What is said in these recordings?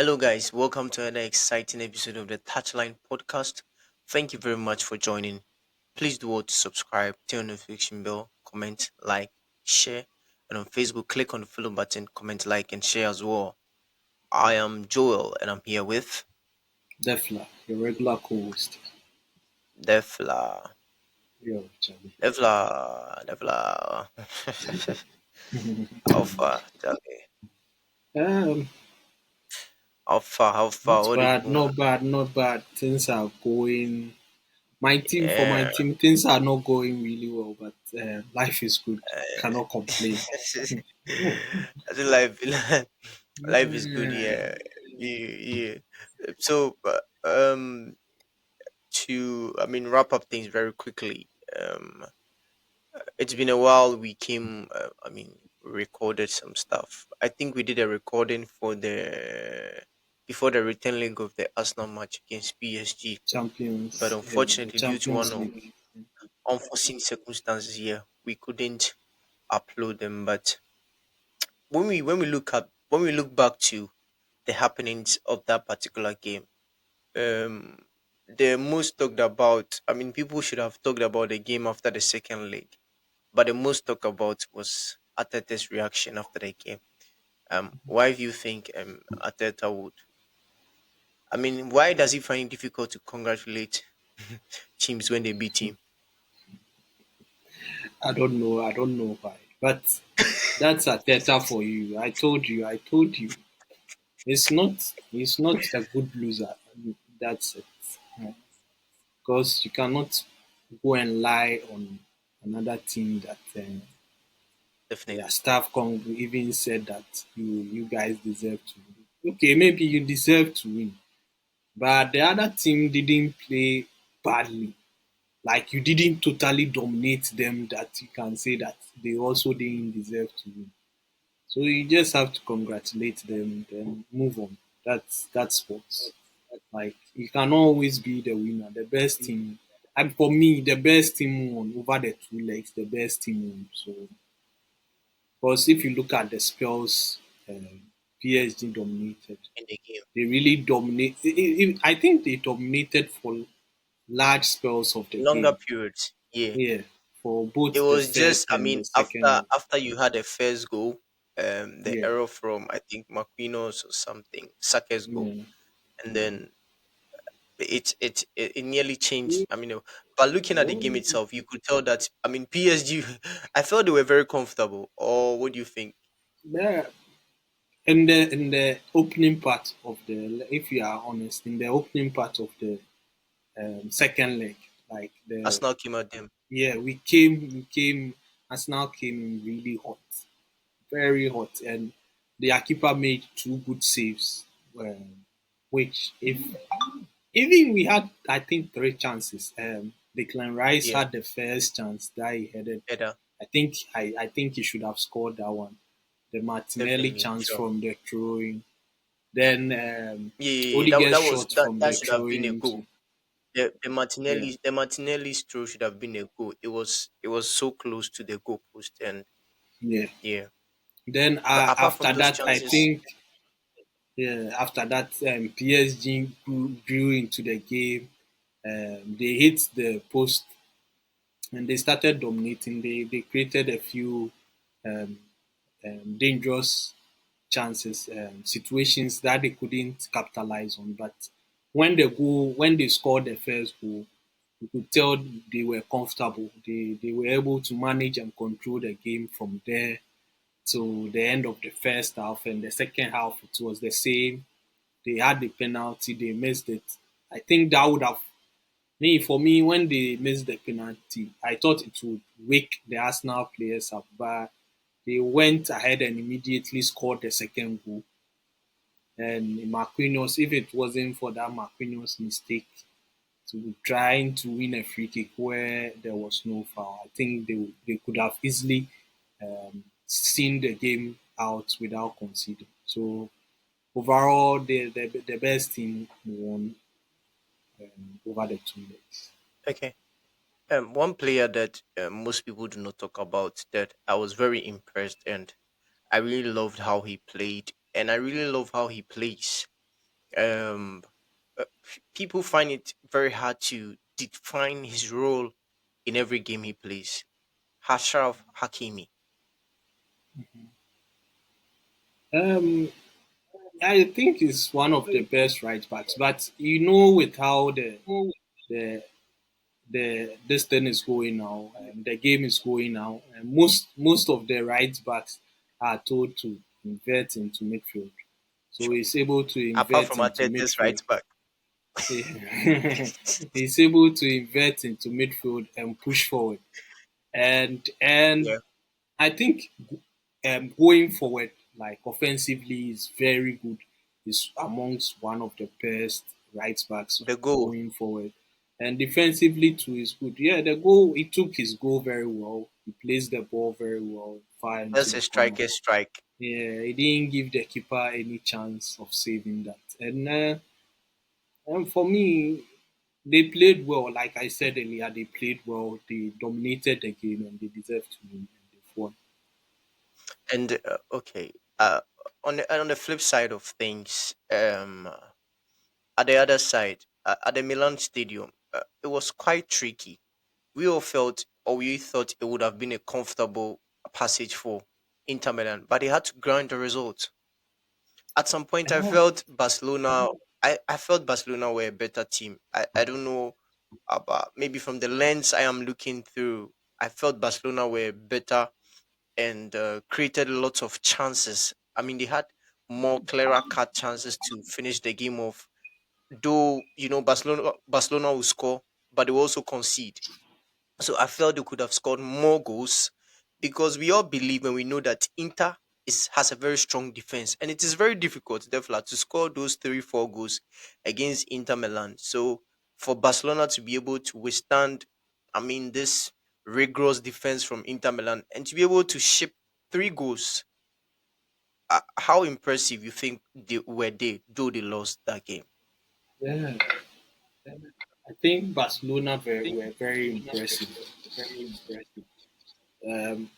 Hello, guys. Welcome to another exciting episode of the Touchline podcast. Thank you very much for joining. Please do all to subscribe, turn on the notification bell, comment, like, share, and on Facebook, click on the follow button, comment, like, and share as well. I am Joel, and I'm here with Defla, your regular co-host. Defla. Yo, Charlie. Defla. Alpha, tell me. um, How far, Not what did bad, you not bad, not bad. Things are going. For my Yeah. team, things are not going really well, but life is good. Cannot complain. I think life is good. Yeah, yeah. So, to wrap up things very quickly. It's been a while. We came. Recorded some stuff. I think we did a recording for the before the return leg of the Arsenal match against PSG. But The unfortunately, due to one Champions of League. unforeseen circumstances here, we couldn't upload them. But when we look back to the happenings of that particular game, um, the most talked about. People should have talked about the game after the second leg, but the most talked about was Arteta's reaction after the game. Why do you think Arteta would? Why does he find it difficult to congratulate teams when they beat him? I don't know. I don't know why, but that's a Arteta for you. I told you. I told you. It's not. He's not a good loser. That's it. Because you cannot go and lie on another team that their Definitely. staff even said that you guys deserve to win. Okay, maybe you deserve to win, but the other team didn't play badly. Like you didn't totally dominate them that you can say that they also didn't deserve to win. So you just have to congratulate them, then move on. That's sports. Like you can always be the winner, the best team. And for me, the best team won over the two legs. The best team won. So, because if you look at the spells, PSG dominated. In the game. They really dominate. I think they dominated for large spells of the Longer game. periods. Yeah. Yeah, for It both the was just, first and the second after leg. you had the first goal, the Yeah, error from I think Marquinhos or something, Saka's goal, yeah. and then it nearly changed. But looking at the game itself, you could tell that PSG. I felt they were very comfortable. Or what do you think? Yeah. In the opening part of the, if you are honest, in the opening part of the second leg, like the Arsenal came at them. yeah, we came, Arsenal came in really hot, very hot, and the keeper made two good saves, which if even we had, I think, three chances. Declan Rice Yeah, had the first chance that he headed. better, I think he should have scored that one. The Martinelli definitely, chance sure. from the throwing. Then Yeah, yeah, yeah, Odegaard that was shot from that the should have been throwing a goal. into yeah. The Martinelli's throw should have been a goal. It was so close to the goal post, and Yeah. yeah. Then But apart after from those that, I chances, think after that PSG grew into the game. They hit the post and they started dominating. They created a few um, dangerous chances, situations that they couldn't capitalize on. But when they scored the first goal, you could tell they were comfortable. They were able to manage and control the game from there to the end of the first half, and the second half it was the same. They had the penalty, they missed it. I think that would have for me when they missed the penalty, I thought it would wake the Arsenal players up, but they went ahead and immediately scored the second goal. And Marquinhos, if it wasn't for that Marquinhos mistake to trying to win a free kick where there was no foul, I think they could have easily seen the game out without conceding. So overall, the best team won over the two legs. okay. One player that most people do not talk about that I was very impressed and I really loved how he played and I really love how he plays. Um, People find it very hard to define his role in every game he plays. Hashraf Hakimi, Um, I think he's one of the best right backs, but with how the this thing is going now, the game is going now, and most of the right backs are told to invert into midfield. So he's able to apart invert from into Arteta's right midfield. back. He's able to invert into midfield and push forward. And Yeah, I think going forward, like offensively, is very good. Is amongst one of the best right backs the goal. going forward. And defensively too is good. Yeah, the goal he took his goal very well. He placed the ball very well, far into That's the a corner. striker's strike. Yeah, he didn't give the keeper any chance of saving that. And for me, they played well. Like I said earlier, they played well. They dominated the game and they deserved to win. And they've won. And okay, on the flip side of things, at the other side, at the Milan Stadium, it was quite tricky. We all felt, or we thought, it would have been a comfortable passage for Inter Milan, but they had to grind the result. At some point, I Yeah, felt Barcelona. I felt Barcelona were a better team. I don't know about, maybe from the lens I am looking through. I felt Barcelona were better and created lots of chances. I mean, they had more clearer cut chances to finish the game off. Though Barcelona will score, but they will also concede. So I felt they could have scored more goals because we all believe and we know that Inter has a very strong defense, and it is very difficult, therefore, to score those 3-4 goals against Inter Milan. So for Barcelona to be able to withstand, I mean, this rigorous defense from Inter Milan and to be able to ship 3 goals, how impressive you think they, though they lost that game? yeah. I think Barcelona were very impressive.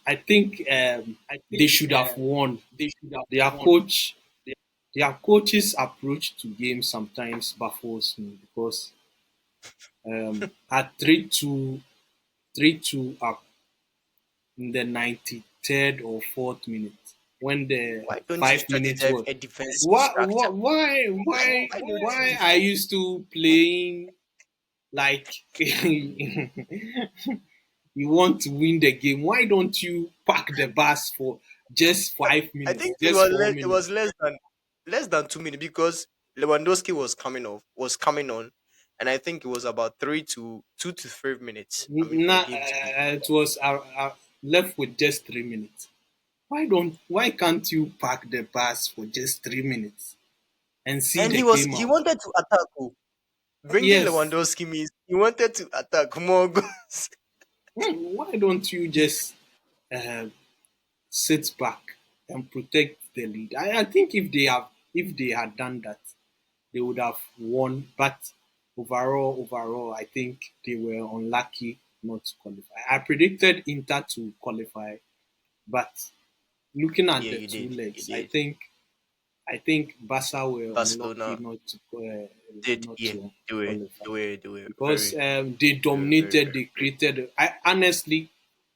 I think they should have won. Their coach, their coach's approach to games sometimes baffles me because at 3-2 up in the 93rd or 4th minute, when the Why don't you 5 minutes strategize was, a defensive why, structure? Why don't you why are defend? you still playing like you want to win the game? Why don't you pack the bus for just five I minutes, think just four it was minutes? less than 2 minutes because Lewandowski was coming on, and I think it was about 2 to 3 minutes. I mean, for the game to be It was left with just 3 minutes. Why can't you pack the bus for just 3 minutes and see and the game he out? wanted to attack. Oh. Bringing Yes. Lewandowski means he wanted to attack more goals. Why don't you just uh, sit back and protect the lead? I think if they had done that, they would have won. But overall, I think they were unlucky not to qualify. I predicted Inter to qualify, but looking at Yeah, the you two did. You legs, I did. think I think Barca were unlucky Barcelona did. not Yeah, to they qualify were. They were because very, they very, very, dominated. very They good. created. I honestly,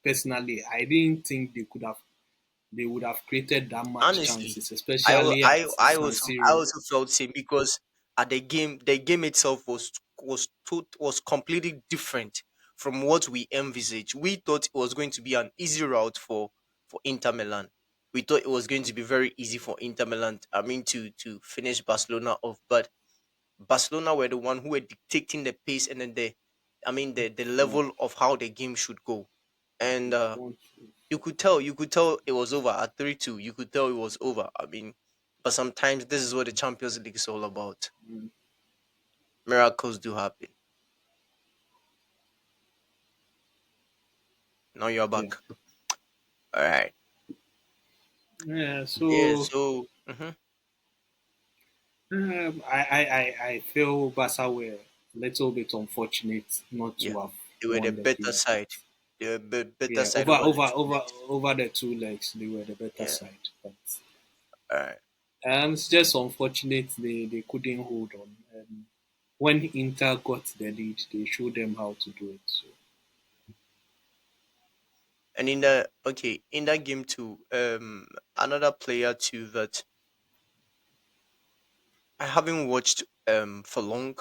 personally, I didn't think they would have created that much Honestly, chances, especially at San I Siro. also felt same because at the game itself was completely different from what we envisaged. We thought it was going to be an easy route for Inter Milan. We thought it was going to be very easy for Inter Milan. I mean, to finish Barcelona off, but Barcelona were the one who were dictating the pace and then the Yeah, level of how the game should go. And they want to. you could tell it was over at 3-2. You could tell it was over. I mean, but sometimes this is what the Champions League is all about. Mm, Miracles do happen. Now you're yeah, back. All right. yeah. Yeah. So So I feel Barca were a little bit unfortunate not yeah, to have they were the won the better game, but side. They were better yeah, side over the two legs. over the two legs, they were the better Yeah. side. But All right. It's just unfortunate they couldn't hold on. When Inter got the lead, they showed them how to do it. So And in that game too, another player too that I haven't watched for long.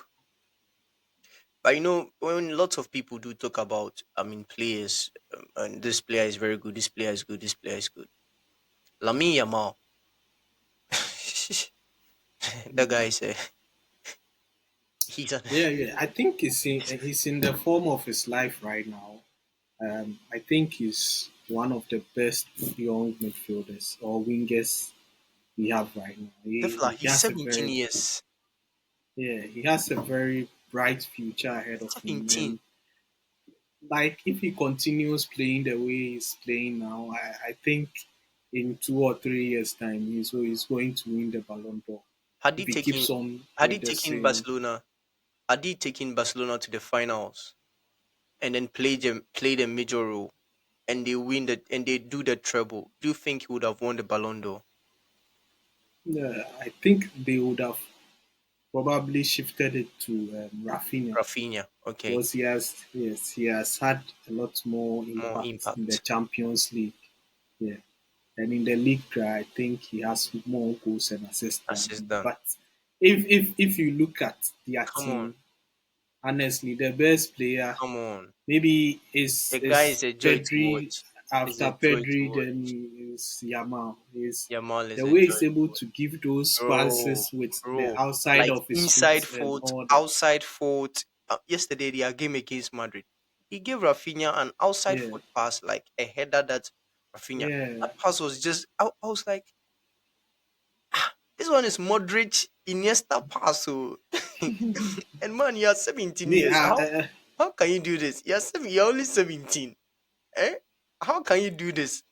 But when lots of people do talk about, players, and this player is very good, this player is good, this player is good. Lamine Yamal, that guy is he's an yeah, yeah. I think he's in the form of his life right now. I think he's one of the best young midfielders or wingers we have right now. definitely He he's has a 17 very years. he has a very bright future ahead of him. 17. And like if he continues playing the way he's playing now, I think in 2 or 3 years time he's going to win the Ballon d'Or Had if he he keeps taken on had he with the taken same. Barcelona had he taken Barcelona to the finals and then played a major role and they do the treble, do you think he would have won the Ballon d'Or? I think they would have probably shifted it to Rafinha Rafinha, okay, because he has had a lot more more impact in the impact, Champions League. Yeah, and in the league, I think he has more goals and assists than assist him. done. But if you look at their Come on, team, honestly, the best player come on. maybe The guy is is a joy to Pedri. watch. Is After a joy to Pedri, then watch. is Yamal. Is Yamal is the a way joy he's to able watch. to give those Bro, passes with the bro. outside Like of his foot inside and foot, all that. outside foot. Yesterday, their game against Madrid, he gave Rafinha an outside Yeah, foot pass, like a header that Rafinha. yeah. That pass was just, I was like, this one is Modric, Iniesta pass. Oh. And man, you are 17 Me, years. How can you do this? You're only 17. Eh? How can you do this?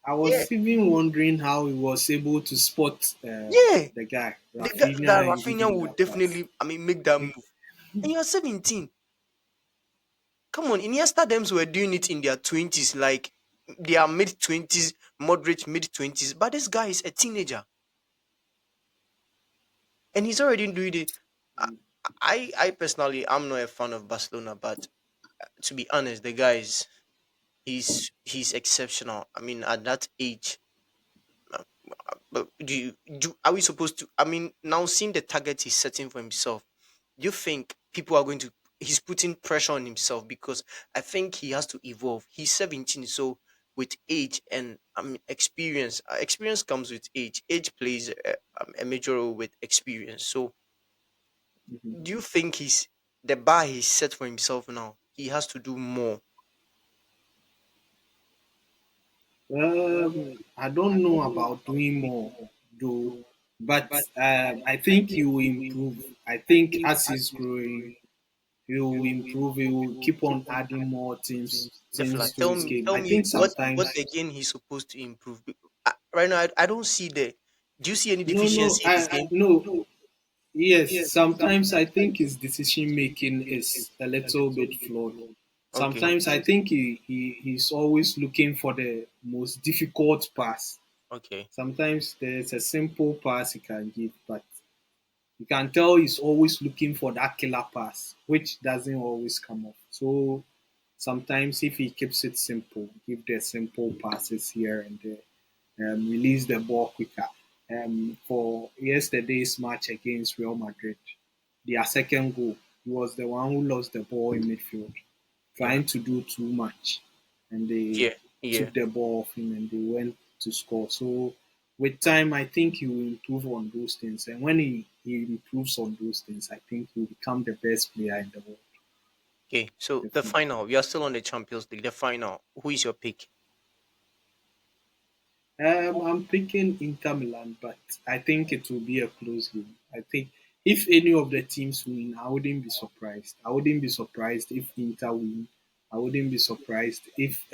I Yeah, was even wondering how he was able to spot yeah. the guy The guy that Rafinha and give Rafinha him would that pass. definitely, make that move. And you're 17. Come on, Iniesta dems were doing it in their 20s, like they are mid 20s, moderate mid 20s. But this guy is a teenager, and he's already doing it. I, I personally, I'm not a fan of Barcelona, but to be honest, the guy is he's exceptional. I mean, at that age, but are we supposed to? I mean, now seeing the target he's setting for himself, do you think people are going to? He's putting pressure on himself because I think he has to evolve. He's 17, so with age and experience, experience comes with age. Age plays a major role with experience. So, Mhm. do you think he's the bar he's set for himself now? He has to do more. I don't know about doing more though, but I think he will improve. I think as he's growing, he will improve. He will keep on adding more things Definitely. to his game. Tell I me think what sometimes again he's supposed to improve. Right now, I don't see the. Do you see any no, no, deficiency in his game? no. Yes, sometimes I think his decision making is a little bit flawed. Okay, Sometimes I think he's always looking for the most difficult pass. okay. Sometimes there's a simple pass he can give, but you can tell he's always looking for that killer pass, which doesn't always come off. So sometimes if he keeps it simple, give the simple passes here and there, release the ball quicker. For yesterday's match against Real Madrid, their second goal, he was the one who lost the ball in midfield, Yeah, trying to do too much, and they yeah, yeah. took the ball off him and they went to score. So with time, I think he will improve on those things, and when he improves on those things, I think he will become the best player in the world. Okay, so the Definitely. final. We are still on the Champions League. The final. Who is your pick? I'm picking Inter Milan, but I think it will be a close game. I think if any of the teams win, I wouldn't be surprised. I wouldn't be surprised if Inter win. I wouldn't be surprised if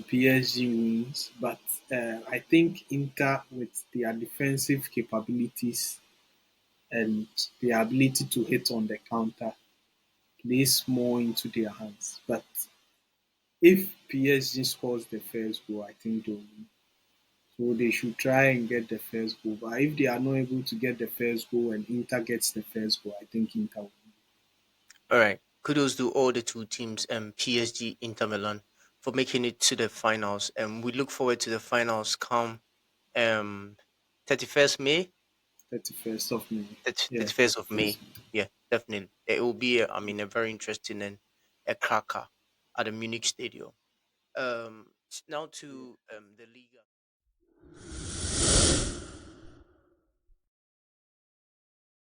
PSG wins. But I think Inter, with their defensive capabilities and their ability to hit on the counter, plays more into their hands. But if PSG scores the first goal, I think they'll win. So they should try and get the first goal. But if they are not able to get the first goal and Inter gets the first goal, I think Inter will. All right. Kudos to all the two teams, PSG, Inter Milan, for making it to the finals. And we look forward to the finals come um 31st May, 31st of May. Yeah, 31st of 31st. May. Yeah, definitely. It will be, a very interesting and a cracker at the Munich Stadium. Now to the Liga.